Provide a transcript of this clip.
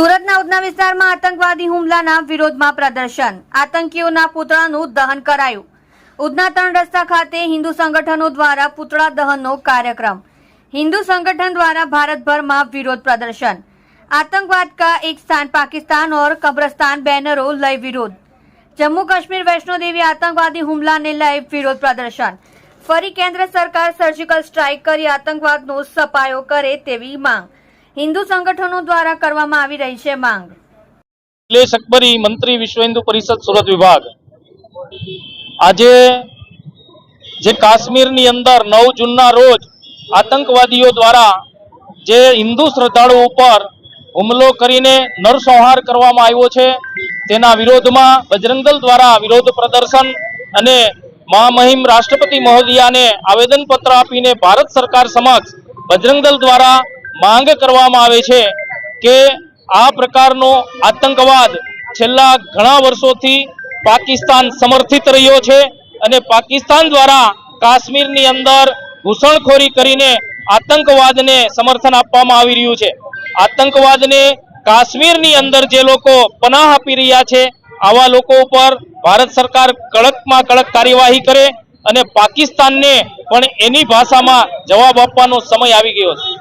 સુરતના ઉધના વિસ્તારમાં આતંકવાદી હુમલાના વિરોધમાં પ્રદર્શન, આતંકીઓના પુતળાનું દહન કરાયું। ઉધના 3 રસ્તા ખાતે હિન્દુ સંગઠનો દ્વારા પુતળા દહનનો કાર્યક્રમ। हिंदू संगठन द्वारा भारत भर में विरोध प्रदर्शन। आतंकवाद का एक स्थान पाकिस्तान और कब्रिस्तान बैनरों लय विरोध। जम्मू कश्मीर वैष्णो देवी आतंकवादी हुमला ने लय विरोध प्रदर्शन। फरी केंद्र सरकार सर्जिकल स्ट्राइक करी आतंकवादनो सफायो करे तेवी मांग हिंदू संगठनों द्वारा करवामां आवी रही छे मांग। निलेश अकबरी, मंत्री विश्व हिंदू परिषद सूरत विभाग। आजे जे काश्मीरनी अंदर 9 जूनना रोज आतंकवादीओ द्वारा जे हिंदू श्रद्धाळुओ पर हुमलो करीने नरसंहार करवामां आव्यो छे तेना विरोधमां बजरंग दल द्वारा विरोध प्रदर्शन अने महामहिम राष्ट्रपति महोदयाने आवेदनपत्र आपीने भारत सरकार समक्ष बजरंग दल द्वारा मांग करवामां आवे छे के आ प्रकारनो आतंकवाद छेल्ला घणा वर्षोथी पाकिस्तान समर्थित रह्यो छे अने पाकिस्तान द्वारा काश्मीरनी अंदर घूसणखोरी करीने आतंकवादने समर्थन आपवामां आवी रह्युं छे। आतंकवादने काश्मीरनी अंदर जे लोको पनाह आपी रह्या छे आवा लोको पर भारत सरकार कड़कमां कड़क कार्यवाही करे अने पाकिस्तानने पण एनी भाषामां जवाब आपवानो समय आवी गयो छे।